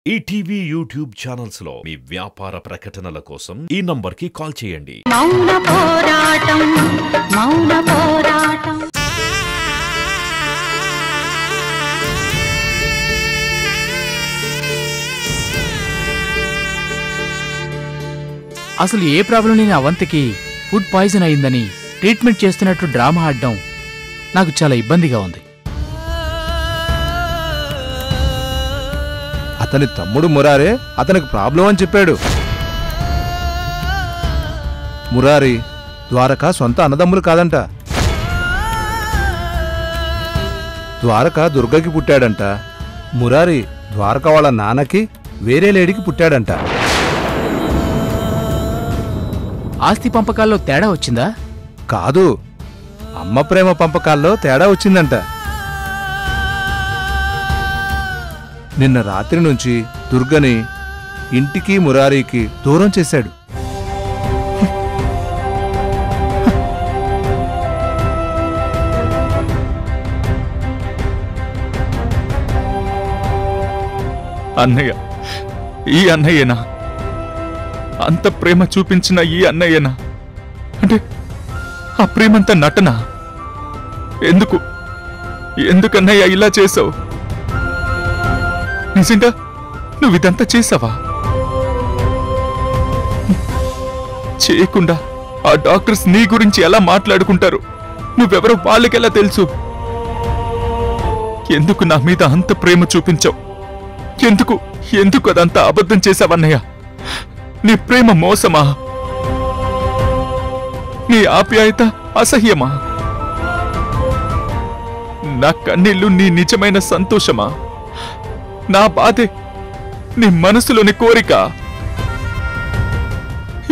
ETV YouTube channels లో మీ వ్యాపార ప్రకటనల కోసం ఈ నంబర్కి కాల్ చేయండి. మౌన పోరాటం మౌన పోరాటం. అసలు ఏ ప్రాబ్లం లేని అవంతికి ఫుడ్ పాయిజన్ అయిందని ట్రీట్మెంట్ చేస్తున్నట్టు డ్రామా ఆడడం నాకు చాలా ఇబ్బందిగా ఉంది. అతని తమ్ముడు మురారే అతనికి ప్రాబ్లం అని చెప్పాడు. మురారి ద్వారక సొంత అన్నదమ్ములు కాదంట. ద్వారక దుర్గకి పుట్టాడంట. మురారి ద్వారక వాళ్ళ నాన్నకి వేరే లేడికి పుట్టాడంట. ఆస్తి పంపకాల్లో తేడా వచ్చిందా? కాదు, అమ్మ ప్రేమ పంపకాల్లో తేడా వచ్చిందంట. నిన్న రాత్రి నుంచి దుర్గని ఇంటికి మురారికి దూరం చేశాడు. అన్నయ్య, ఈ అన్నయ్యనా? అంత ప్రేమ చూపించిన ఈ అన్నయ్యనా? అంటే ఆ ప్రేమంతా నటనా? ఎందుకన్నయ్య ఇలా చేసావు? నిజంగా నువ్వు ఇదంతా చేసావా? చేయకుండా ఆ డాక్టర్స్ నీ గురించి ఎలా మాట్లాడుకుంటారు? నువ్వెవరో వాళ్ళకెలా తెలుసు? ఎందుకు నా మీద అంత ప్రేమ చూపించావు? ఎందుకు అదంతా అబద్ధం చేశావన్నయ్య? నీ ప్రేమ మోసమా? నీ ఆప్యాయత అసహ్యమా? నా కన్నీళ్లు నీ నిజమైన సంతోషమా? నా బాధే నీ మనసులోని కోరిక?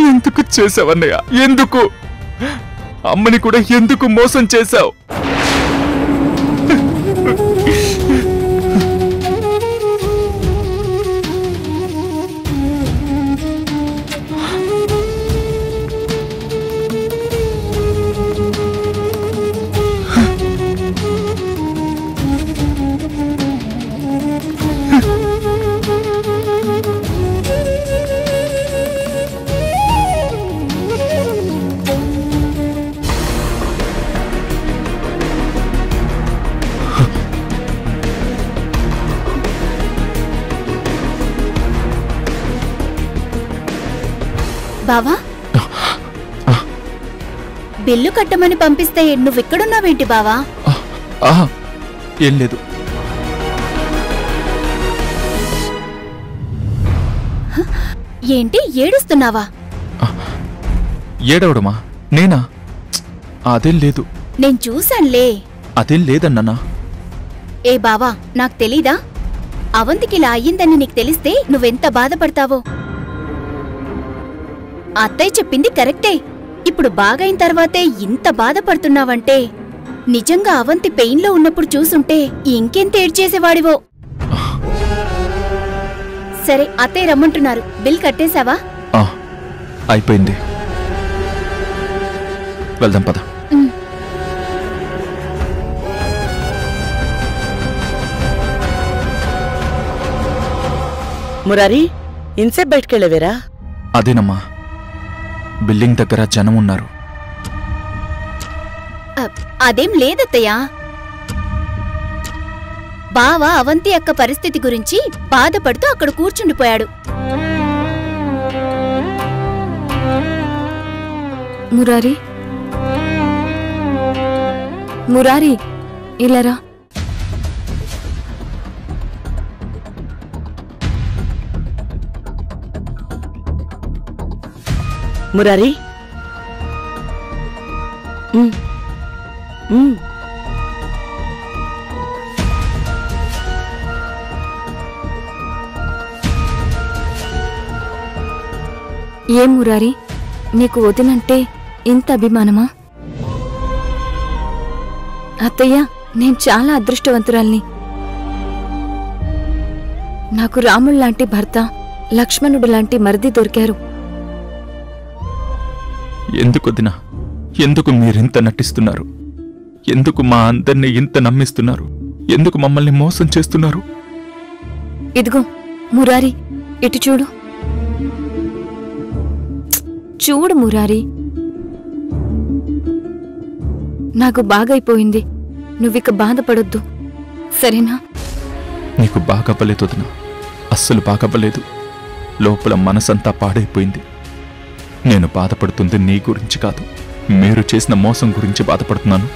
ఎందుకు చేశావన్నయ్య? ఎందుకు? అమ్మని కూడా ఎందుకు మోసం చేశావు? బావా, బిల్లు కట్టమని పంపిస్తే నువ్వెక్కడున్నావేంటి బావా? ఏం లేదు. ఏంటి ఏడుస్తున్నావా? ఏడవడమా? నేనా? అదేం లేదు. నేను చూశాన్లే. అదేం లేదన్నా. ఏ బావా, నాకు తెలీదా? అవంతికిలా అయ్యిందని నీకు తెలిస్తే నువ్వెంత బాధపడతావో. అత్తయ్య చెప్పింది కరెక్టే. ఇప్పుడు బాగైన తర్వాతే ఇంత బాధపడుతున్నావంటే నిజంగా అవంతి పెయిన్లో ఉన్నప్పుడు చూసుంటే ఇంకెంత ఏడ్చేసేవాడివో. సరే, అత్తయ్య రమ్మంటున్నారు. బిల్ కట్టేశావా? అయిపోయింది. వెళ్దాం పద. మురారి, ఇన్సేపు బయటకెళ్ళవేరా? అదేనమ్మా, బిల్డింగ్ దగ్గర జనం ఉన్నారు. అదేం లేదత్తయ్యా. బావ అవంతి అక్క పరిస్థితి గురించి బాధపడుతూ అక్కడ కూర్చుండిపోయాడు. మురారి, మురారి, ఇలారా. మురారి, ఏం మురారి, నీకు వదినంటే ఇంత అభిమానమా? అత్తయ్య, నేను చాలా అదృష్టవంతురాల్ని. నాకు రాముళ్లాంటి భర్త, లక్ష్మణుడు లాంటి మరిది దొరికారు. ఎందుకొదినా? ఎందుకు మీరింత నటిస్తున్నారు? ఎందుకు మా అందరినీ ఇంత నమ్మిస్తున్నారు? ఎందుకు మమ్మల్ని మోసం చేస్తున్నారు? ఇదిగో మురారి, ఇటు చూడు. చూడు మురారి, నాకు బాగైపోయింది. నువ్విక బాధపడొద్దు, సరేనా? నీకు బాగవ్వలేదు వదినా, అస్సలు బాగవ్వలేదు. లోపల మనసంతా పాడైపోయింది. నేను బాధపడుతుంది నీ గురించి కాదు, మీరు చేసిన మోసం గురించి బాధపడుతున్నాను.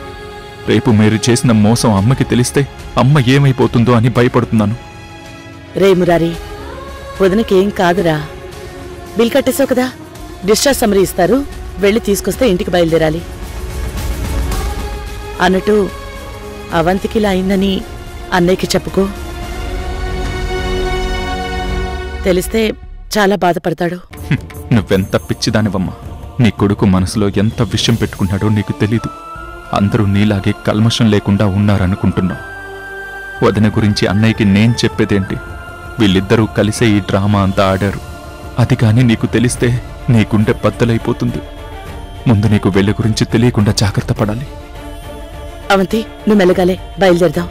రేపు మీరు చేసిన మోసం అమ్మకి తెలిస్తే అమ్మ ఏమైపోతుందో అని భయపడుతున్నాను. రే మురారి, వదినకేం కాదురా. బిల్ కట్టేసావు కదా, డిశ్చార్జ్ సమ్మరీ ఇస్తారు, వెళ్ళి తీసుకొస్తే ఇంటికి బయలుదేరాలి. అన్నట్టు అవంతికి ఇలా అయిందని అన్నయ్యకి చెప్పుకో. తెలిస్తే చాలా బాధపడతాడు. నువ్వెంత పిచ్చిదానివమ్మా. నీ కొడుకు మనసులో ఎంత విషయం పెట్టుకున్నాడో నీకు తెలీదు. అందరూ నీలాగే కల్మషం లేకుండా ఉన్నారనుకుంటున్నావు. వదిన గురించి అన్నయ్యకి నేను చెప్పేదేంటి? వీళ్ళిద్దరూ కలిసే ఈ డ్రామా అంతా ఆడారు. అది కాని నీకు తెలిస్తే నీ గుండె బద్దలైపోతుంది. ముందు నీకు వెళ్ళి గురించి తెలియకుండా జాగ్రత్త పడాలి. అవంతి, నువ్వు మెల్లగాలే, బయలుదేరదాం.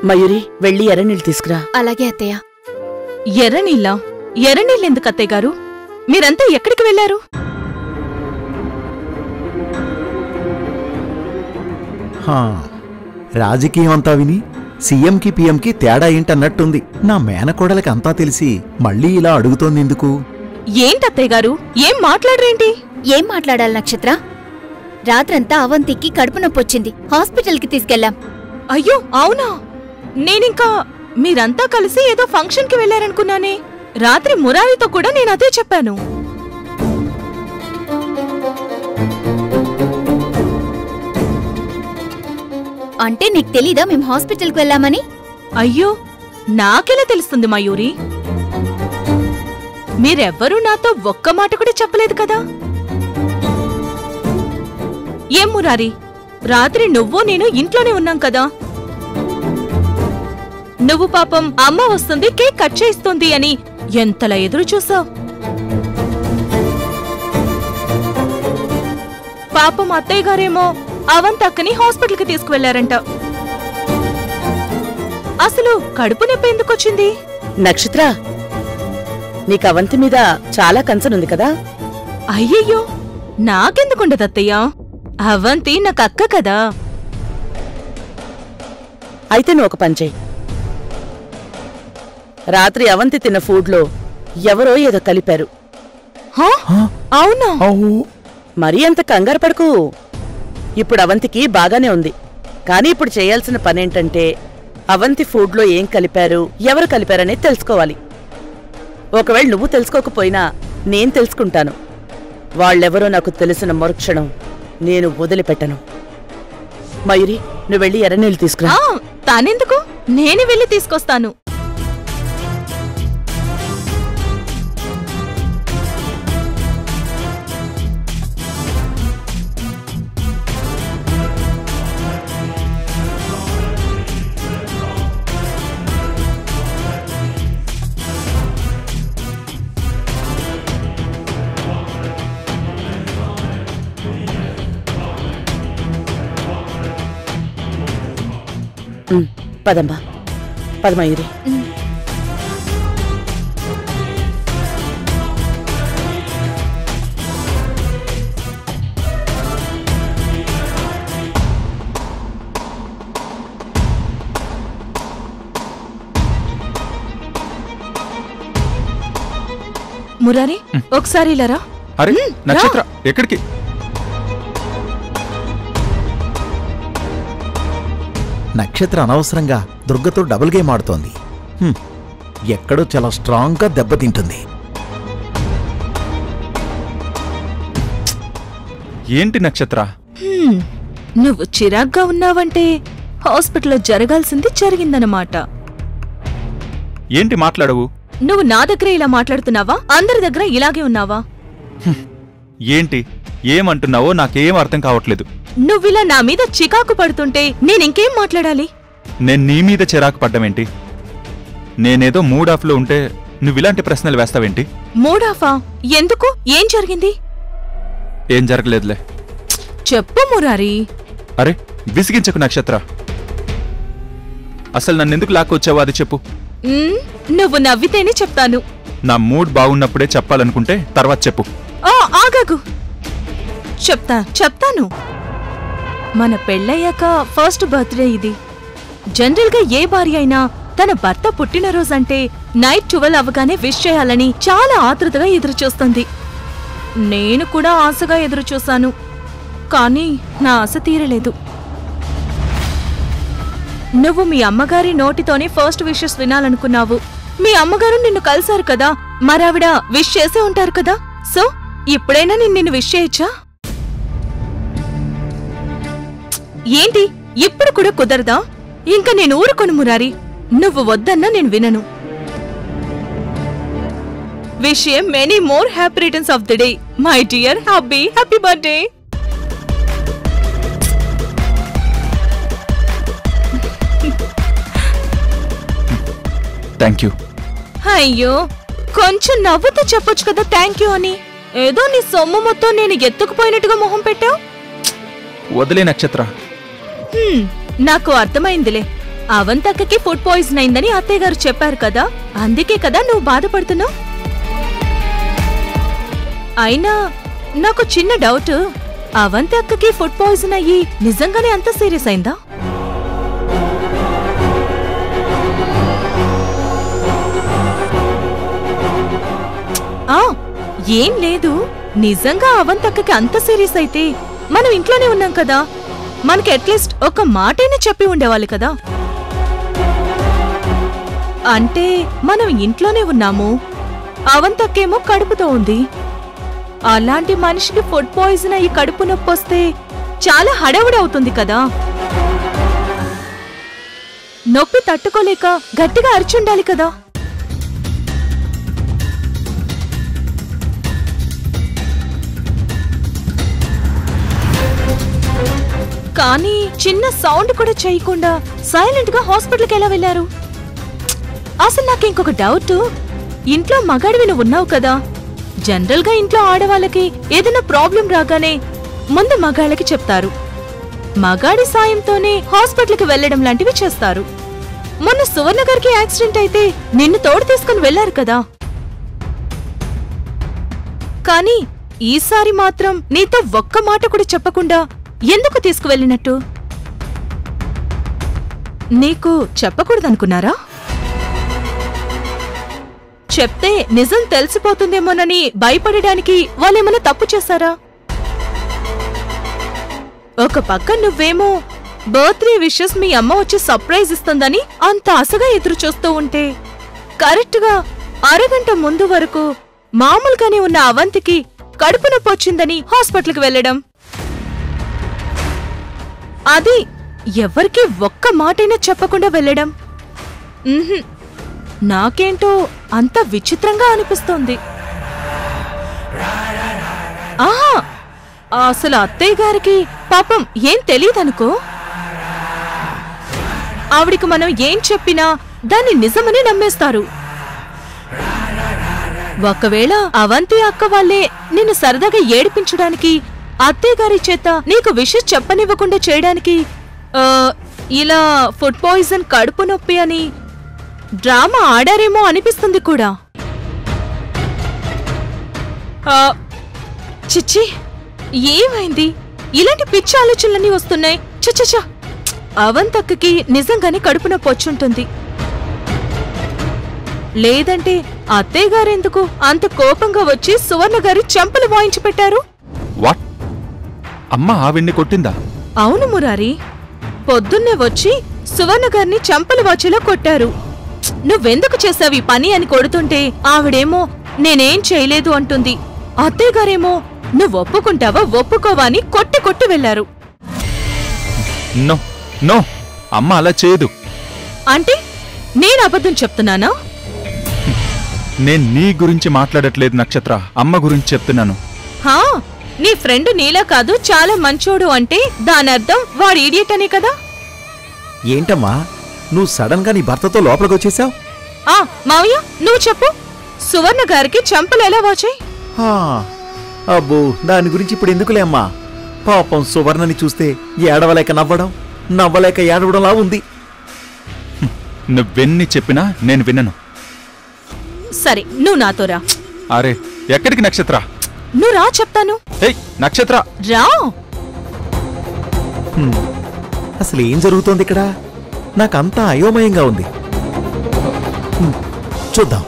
మయూరి, వెళ్ళి ఎర్రనీళ్ళు తీసుకురా. అలాగే అత్తయ్య. ఎర్రనీళ్ళ? ఎర్రనీళ్ళెందుకు అత్తయ్య గారు? మీరంతా ఎక్కడికి వెళ్లారు? రాజకీయం అంతా విని సీఎంకి పీఎంకి తేడా ఏంటన్నట్టుంది. నా మేనకోడలకి అంతా తెలిసి మళ్ళీ ఇలా అడుగుతోంది ఎందుకు? ఏంటత్తయ్య గారు, ఏం మాట్లాడరేంటి? ఏం మాట్లాడాలి నక్షత్ర? రాత్రంతా అవంతికి కడుపు నొప్పొచ్చింది, హాస్పిటల్కి తీసుకెళ్లాం. అయ్యో అవునా? నేనింకా మీరంతా కలిసి ఏదో ఫంక్షన్కి వెళ్లారనుకున్నానే. రాత్రి మురారితో కూడా నేనదే చెప్పాను. అంటే నీకు తెలీదా మేం హాస్పిటల్కి వెళ్ళామని? అయ్యో, నాకెలా తెలుస్తుంది మయూరి? మీరెవ్వరూ నాతో ఒక్క మాట కూడా చెప్పలేదు కదా. ఏం మురారి, రాత్రి నువ్వు నేను ఇంట్లోనే ఉన్నాం కదా. నువ్వు పాపం అమ్మ వస్తుంది, కేక్ కట్ చేయిస్తుంది అని ఎంతలా ఎదురు చూసావు. పాపం అత్తయ్య గారేమో అవంతక్కని హాస్పిటల్కి తీసుకువెళ్లారంట. అసలు కడుపు నొప్పి ఎందుకొచ్చింది? నక్షత్ర, నీకు అవంతి మీద చాలా కన్సర్న్ ఉంది కదా. అయ్యయ్యో, నాకెందుకుండదు అత్తయ్య? అవంతి నాకు అక్క కదా. అయితే నువ్వు ఒక పని చెయ్యి. రాత్రి అవంతి తిన్న ఫుడ్లో ఎవరో ఏదో కలిపారు. అవునా? మరీ అంత కంగారు పడకు. ఇప్పుడు అవంతికి బాగానే ఉంది. కానీ ఇప్పుడు చేయాల్సిన పనేంటంటే అవంతి ఫుడ్లో ఏం కలిపారు, ఎవరు కలిపారనేది తెలుసుకోవాలి. ఒకవేళ నువ్వు తెలుసుకోకపోయినా నేను తెలుసుకుంటాను. వాళ్ళెవరో నాకు తెలిసిన మరుక్షణం నేను వదిలిపెట్టను. మయూరి, నువ్వు వెళ్ళి ఎర్రనీళ్ళు తీసుకురా. తానెందుకు, నేను వెళ్ళి తీసుకొస్తాను. పదమ్మా, పదమయూరి. మురారి, ఒకసారి ఇలారా. అరే నక్షత్ర, ఎక్కడికి? నక్షత్ర అనవసరంగా దుర్గతో డబుల్ గేమ్ ఆడుతోంది. ఎక్కడో చాలా స్ట్రాంగ్గా దెబ్బతింటుంది. ఏంటి నక్షత్ర? నువ్వు చిరాగ్గా ఉన్నావంటే హాస్పిటల్లో జరగాల్సింది జరిగిందన్నమాట. ఏంటి మాట్లాడవు? నువ్వు నా దగ్గర ఇలా మాట్లాడుతున్నావా, అందరి దగ్గర ఇలాగే ఉన్నావా? ఏంటి ఏమంటున్నావో నాకేం అర్థం కావట్లేదు. నువ్విలా నా మీద చికాకు పడుతుంటే నేనింకేం మాట్లాడాలి? నేను నీ మీద చిరాకు పడ్డమేంటి? నేనేదో మూడ్ ఆఫ్లో ఉంటే నువ్విలాంటి ప్రశ్నలు వేస్తావేంటి? మూడాఫా? ఎందుకు? ఏం జరిగింది? ఏం జరగలేదులే. చెప్పు మురారి. అరే విసిగించకు నక్షత్ర. అసలు నన్నెందుకు లాక్కొచ్చావో అది చెప్పు. నువ్వు నవ్వితేనే చెప్తాను. నా మూడ్ బాగున్నప్పుడే చెప్పాలనుకుంటే తర్వాత చెప్పు. ఆగాగు, చెప్తాను. మన పెళ్ళయ్యాక ఫస్ట్ బర్త్డే ఇది. జనరల్గా ఏ భార్య అయినా తన భర్త పుట్టినరోజంటే నైట్ 12 అవగానే విష్ చేయాలని చాలా ఆతృతగా ఎదురుచూస్తుంది. నేను కూడా ఆశగా ఎదురుచూశాను, కానీ నా ఆశ తీరలేదు. నువ్వు మీ అమ్మగారి నోటితోనే ఫస్ట్ విషెస్ వినాలనుకున్నావు. మీ అమ్మగారు నిన్ను కలిశారు కదా, మరావిడ విష్ చేసే ఉంటారు కదా. సో ఇప్పుడైనా నిన్ను విష్ చేయొచ్చా? ఏంటి ఇప్పుడు కూడా కుదరదా? ఇంకా నేను ఊరుకొను మురారి. నువ్వు వద్దన్నా నేను వినను. Wish you many more happy returns of the day my dear happy birthday. Thank you. అయ్యో, కొంచెం నవ్వుతూ చెప్పొచ్చు కదా థ్యాంక్ యూ అని. ఏదో నీ సొమ్ము మొత్తం నేను ఎత్తుకుపోయినట్టుగా మొహం పెట్టావు. వదిలే నక్షత్ర. నాకు అర్థమైందిలే. అవంతక్కకి ఫుడ్ పాయిజన్ అయిందని అత్తయ్య గారు చెప్పారు కదా, అందుకే కదా నువ్వు బాధపడుతున్నావు. అయినా నాకు చిన్న డౌట్, అవంతక్కకి ఫుడ్ పాయిజన్ అయ్యి నిజంగానే అంత సీరియస్ అయిందా? ఏం లేదు, నిజంగా అవంతక్కకి అంత సీరియస్ అయితే మనం ఇంట్లోనే ఉన్నాం కదా, మనకి అట్లీస్ట్ ఒక మాటైనా చెప్పి ఉండేవాళ్ళు కదా. అంటే మనం ఇంట్లోనే ఉన్నాము, అవంతక్కేమో కడుపుతో ఉంది. అలాంటి మనిషికి ఫుడ్ పాయిజన్ అయ్యి కడుపు నొప్పి వస్తే చాలా హడావుడి అవుతుంది కదా. నొప్పి తట్టుకోలేక గట్టిగా అరిచుండాలి కదా. కానీ చిన్న సౌండ్ కూడా చేయకుండా సైలెంట్ గా హాస్పిటల్కి ఎలా వెళ్లారు? అసలు నాకు ఇంకొక డౌట్, ఇంట్లో మగాడివి నువ్వు ఉన్నావు కదా, జనరల్ గా ఇంట్లో ఆడవాళ్ళకి ఏదైనా ప్రాబ్లం రాగానే ముందు మగాళ్ళకి చెప్తారు, మగాడి సాయంతోనే హాస్పిటల్కి వెళ్లడం లాంటివి చేస్తారు. మొన్న సువర్ణ గారికి యాక్సిడెంట్ అయితే నిన్ను తోడు తీసుకుని వెళ్లారు కదా, కానీ ఈసారి మాత్రం నీతో ఒక్క మాట కూడా చెప్పకుండా ఎందుకు తీసుకువెళ్ళినట్టు? నీకు చెప్పకూడదనుకున్నారా? చెప్తే నిజం తెలిసిపోతుందేమోనని భయపడడానికి వాళ్ళేమన్నా తప్పు చేశారా? ఒక పక్క నువ్వేమో బర్త్డే విషెస్ మీ అమ్మ వచ్చి సర్ప్రైజ్ ఇస్తుందని అంత ఆశగా ఎదురు చూస్తూ ఉంటే, కరెక్ట్ గా అరగంట ముందు వరకు మామూలుగానే ఉన్న అవంతికి కడుపు నొప్పి వచ్చిందని హాస్పిటల్కి వెళ్లడం, అది ఎవరికి ఒక్క మాటైనా చెప్పకుండా వెళ్లడం, నాకేంటో అంత విచిత్రంగా అనిపిస్తోంది. ఆహా, అసలు అత్తయ్య గారికి పాపం ఏం తెలియదనుకో. ఆవిడికి మనం ఏం చెప్పినా దాన్ని నిజమని నమ్మేస్తారు. ఒకవేళ అవంతి అక్క వాళ్ళే నిన్ను సరదాగా ఏడిపించడానికి, అత్తయ్య గారి చేత నీకు విషయం చెప్పనివ్వకుండా చేయడానికి ఇలా ఫుడ్ పాయిజన్ కడుపు నొప్పి అని డ్రామా ఆడారేమో అనిపిస్తుంది కూడా. చిచ్చి, ఏమైంది? ఇలాంటి పిచ్చి ఆలోచనలన్నీ వస్తున్నాయి. చచ్చా, అవంతక్కకి నిజంగానే కడుపు నొప్పి వచ్చుంటుంది. లేదంటే అత్తయ్య గారెందుకు అంత కోపంగా వచ్చి సువర్ణ గారి చెంపలు వాయించి పెట్టారు? వాట్? అమ్మ ఆవిడ్ని కొట్టిందా? అవును మురారి, పొద్దున్నే వచ్చి సువర్ణ గారిని చెంపలు వాచేలా కొట్టారు. నువ్వెందుకు చేసావి పని అని కొడుతుంటే ఆవిడేమో నేనేం చేయలేదు అంటుంది. అత్తయ్య గారేమో నువ్వు ఒప్పుకుంటావా ఒప్పుకోవా అని కొట్టి కొట్టి వెళ్లారు. నో నో, అమ్మ అలా చేయదు. అంటే నేను అబద్ధం చెప్తున్నానా? నేను నీ గురించి మాట్లాడట్లేదు నక్షత్ర, అమ్మ గురించి చెప్తున్నాను. హా, నీ ఫ్రెండ్ నీలా కాదు చాలా మంచోడు అంటే దానర్థం వాడు ఈడియట్ అనే కదా. ఏంటమ్మా నువ్వు సడన్ గా నీ భర్తతో లోపలికి వచ్చేసావు? మావయ్య నువ్వు చెప్పు, సువర్ణ గారికి చెంపలు ఎలా వాచాయి? అబ్బో, దాని గురించి ఇప్పుడు ఎందుకులే అమ్మా. పాపం సువర్ణని చూస్తే ఏడవలేక నవ్వడం, నవ్వలేక ఏడవడంలా ఉంది. నువ్వెన్ని చెప్పినా నేను వినను. సరే, నువ్వు నాతో రా. అరే, ఎక్కడికి నక్షత్ర? నువ్వు రా చెప్తాను. ఏయ్ నక్షత్ర, రా. అసలు ఏం జరుగుతోంది ఇక్కడ? నాకంతా అయోమయంగా ఉంది. చూద్దాం.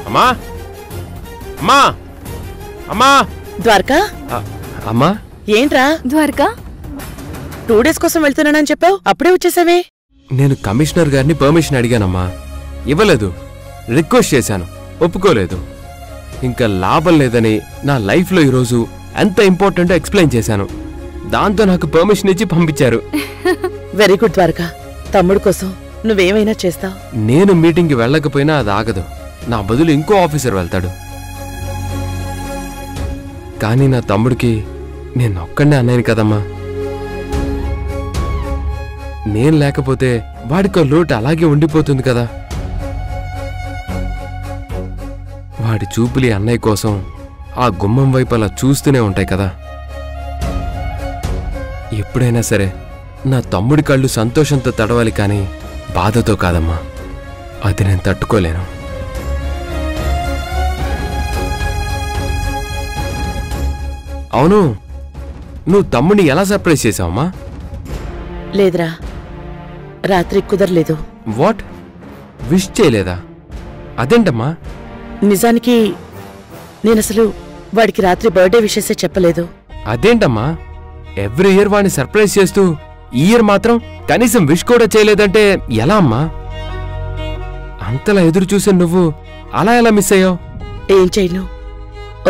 అమ్మా అమ్మా అమ్మా ద్వారకా, అమ్మా ఏంట్రా? ద్వారకా, 2 days కోసం వెళ్తున్నానని చెప్పావు, అప్పుడే వచ్చేసావే? నేను కమిషనర్ గారిని పర్మిషన్ అడిగానమ్మా, ఇవ్వలేదు. రిక్వెస్ట్ చేశాను, ఒప్పుకోలేదు. ఇంకా లాభం లేదని నా లైఫ్లో ఈరోజు ఎంత ఇంపార్టెంటో ఎక్స్ప్లెయిన్ చేశాను. దాంతో నాకు పర్మిషన్ ఇచ్చి పంపించారు. వెరీ గుడ్ ద్వారకా, తమ్ముడు కోసం నువ్వేమైనా చేస్తావు. నేను మీటింగ్కి వెళ్ళకపోయినా అది ఆగదు. నా బదులు ఇంకో ఆఫీసర్ వెళ్తాడు. కానీ నా తమ్ముడికి నేను ఒక్కడే అన్నాను కదమ్మా. నేను లేకపోతే వాడికో లోటు అలాగే ఉండిపోతుంది కదా. వాడి చూపులి అన్నయ్య కోసం ఆ గుమ్మం వైపు అలా చూస్తూనే ఉంటాయి కదా. ఎప్పుడైనా సరే నా తమ్ముడి కళ్ళు సంతోషంతో తడవాలి కానీ బాధతో కాదమ్మా. అది నేను తట్టుకోలేను. అవును, నువ్వు తమ్ముడిని ఎలా సర్ప్రైజ్ చేసావమ్మా? లేదురా, రాత్రి కుదరలేదు. వాట్? విష్ చేయలేదా? అదేంటమ్మా? నిజానికి నేనసలు వాడికి రాత్రి బర్త్డే విషెసే చెప్పలేదు. అదేంటమ్మా? ఎవ్రీ ఇయర్ వాడిని సర్ప్రైజ్ చేస్తూ ఈ ఇయర్ మాత్రం కనీసం విష్ కూడా చేయలేదంటే ఎలా అమ్మా? అంతలా ఎదురు చూసే నువ్వు అలా ఎలా మిస్ అయ్యావు? ఏం చేయను,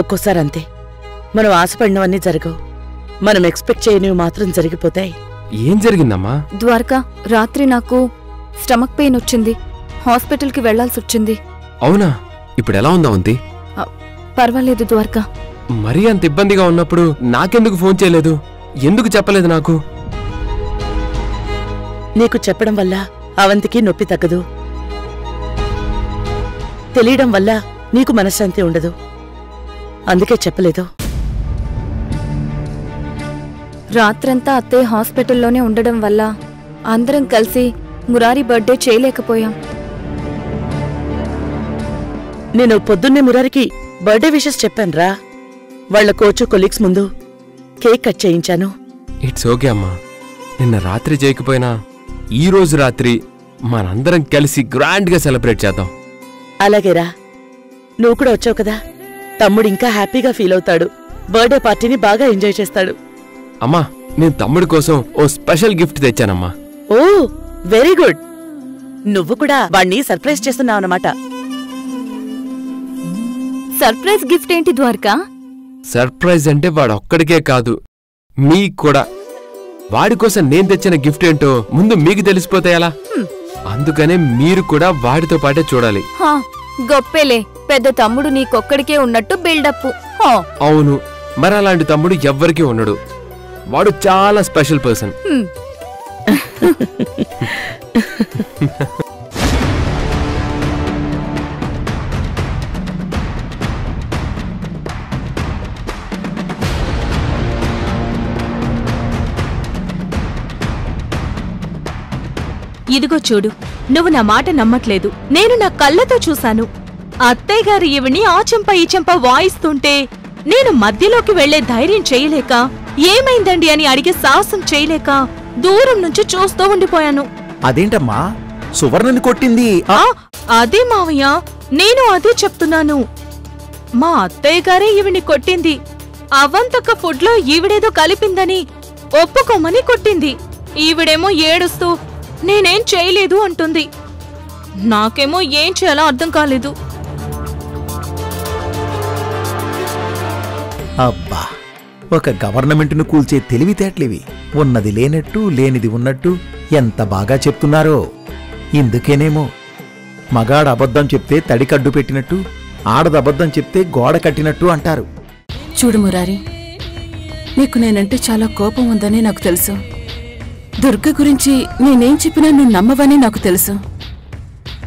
ఒక్కోసారి అంతే. మనం ఆశపడినవన్నీ జరగవు, మనం ఎక్స్పెక్ట్ చేయనివి మాత్రం జరిగిపోతాయి. ఏం జరిగిందమ్మా? ద్వారకా, రాత్రి నాకు స్టమక్ పెయిన్ వచ్చింది. హాస్పిటల్కి వెళ్లాల్సి వచ్చింది. అవునా? ఇప్పుడు ఎలా ఉందా ఉంది? పర్వాలేదు ద్వారకా. మరీ అంత ఇబ్బందిగా ఉన్నప్పుడు నాకెందుకు ఫోన్ చేయలేదు? ఎందుకు చెప్పలేదు నాకు? నీకు చెప్పడం వల్ల అవంతికి నొప్పి తగ్గదు, తెలియడం వల్ల నీకు మనశ్శాంతి ఉండదు. అందుకే చెప్పలేదు. రాత్రంతా అత్తయ్య హాస్పిటల్లోనే ఉండడం వల్ల అందరం కలిసి మురారి బర్త్డే చేయలేకపోయాం. నేను పొద్దున్నే మురారికి బర్త్డే విషెస్ చెప్పానురా. వాళ్ల కోచ్ కొలీగ్స్ ముందు కేక్ కట్ చేయించాను. ఇట్స్ ఓకే అమ్మా. నిన్న రాత్రి చేయకపోయినా ఈ రోజు రాత్రి మనందరం కలిసి గ్రాండ్గా సెలబ్రేట్ చేద్దాం. అలాగేరా, నువ్వు కూడా వచ్చావు కదా, తమ్ముడు ఇంకా హ్యాపీగా ఫీల్ అవుతాడు. బర్త్డే పార్టీని బాగా ఎంజాయ్ చేస్తాడు. అమ్మా, నేను తమ్ముడి కోసం ఓ స్పెషల్ గిఫ్ట్ తెచ్చానమ్మా. ఓ వెరీ గుడ్. నువ్వు కూడా వాణ్ణి సర్ప్రైజ్ చేస్తున్నావన్నమాట. సర్ప్రైజ్ గిఫ్ట్ ఏంటి ద్వారకా? సర్ప్రైజ్ అంటే వాడొక్కడికే కాదు, మీకు కూడా. వాడి కోసం నేను తెచ్చిన గిఫ్ట్ ఏంటో ముందు మీకు తెలిసిపోతే ఎలా? అందుకనే మీరు కూడా వాడితో పాటే చూడాలి. గొప్పేలే, పెద్ద తమ్ముడు నీకొక్కడికే ఉన్నట్టు బిల్డప్. అవును, మరి అలాంటి తమ్ముడు ఎవ్వరికీ ఉండడు. వాడు చాలా స్పెషల్ పర్సన్. ఇదిగో చూడు, నువ్వు నా మాట నమ్మట్లేదు. నేను నా కళ్ళతో చూశాను. అత్తయ్య గారు ఈవిని ఆ చెంప ఈ చెంప వాయిస్తుంటే నేను మధ్యలోకి వెళ్లే ధైర్యం చేయలేక, ఏమైందండి అని అడిగే సాహసం చేయలేక దూరం నుంచి చూస్తూ ఉండిపోయాను. అదేంటమ్మా, సువర్ణని కొట్టింది? అదే మావయ్య, నేను అదే చెప్తున్నాను. మా అత్తయ్య గారే ఈవిని కొట్టింది. అవంతక ఫుడ్లో ఈవిడేదో కలిపిందని ఒప్పుకోమని కొట్టింది. ఈవిడేమో ఏడుస్తూ నేనేం చేయలేదు అంటుంది. నాకేమో ఏం చేయాలో అర్థం కాలేదు. అబ్బా, ఒక గవర్నమెంట్ను కూల్చే తెలివితేటలివి. ఉన్నది లేనట్టు లేనిది ఉన్నట్టు ఎంత బాగా చెప్తున్నారో. ఇందుకేనేమో మగాడు అబద్ధం చెప్తే తడికడ్డు పెట్టినట్టు, ఆడది అబద్ధం చెప్తే గోడ కట్టినట్టు అంటారు. చూడు మురారి, నీకు నేనంటే చాలా కోపం ఉందని నాకు తెలుసు. దుర్గ గురించి నేనేం చెప్పినా నువ్వు నమ్మవని నాకు తెలుసు.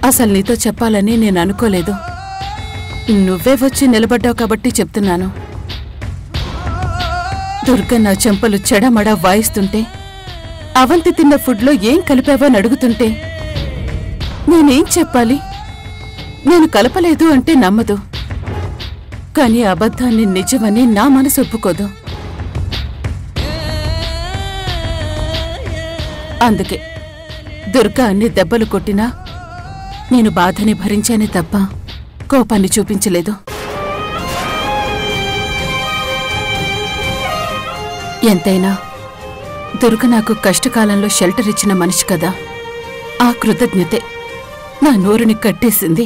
అసలు నీతో చెప్పాలని నేను అనుకోలేదు. నువ్వే వచ్చి నిలబడ్డావు కాబట్టి చెప్తున్నాను. దుర్గ నా చెంపలు చెడమడా వాయిస్తుంటే, అవంతి తిన్న ఫుడ్లో ఏం కలిపావని అడుగుతుంటే నేనేం చెప్పాలి? నేను కలపలేదు అంటే నమ్మదు, కానీ అబద్ధాన్ని నిజమని నా మనసు ఒప్పుకోదు. అందుకే దుర్గ అన్ని దెబ్బలు కొట్టినా నేను బాధని భరించానే తప్ప కోపాన్ని చూపించలేదు. ఎంతైనా దుర్గ నాకు కష్టకాలంలో షెల్టర్ ఇచ్చిన మనిషి కదా, ఆ కృతజ్ఞతే నా నోరుని కట్టేసింది.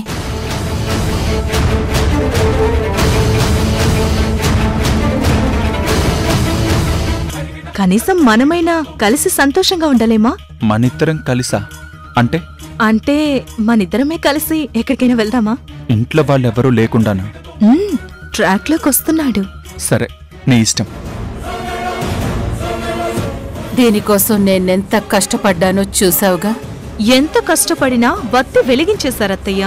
కనీసం మనమైనా కలిసి సంతోషంగా ఉండలేమా? మనిద్దరం కలిసా? అంటే అంటే మనిద్దరమే కలిసి ఎక్కడికైనా వెళ్దామా? ఇంట్లో వాళ్ళెవరూ లేకుండానా? ట్రాక్లోకి వస్తున్నాడు. సరే, నీ ఇష్టం. దీనికోసం నేనెంత కష్టపడ్డానో చూసావుగా. ఎంత కష్టపడినా వత్తి వెలిగించేశారత్తయ్య.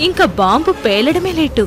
ఇంకా బాంబు పేలడమే లేటు.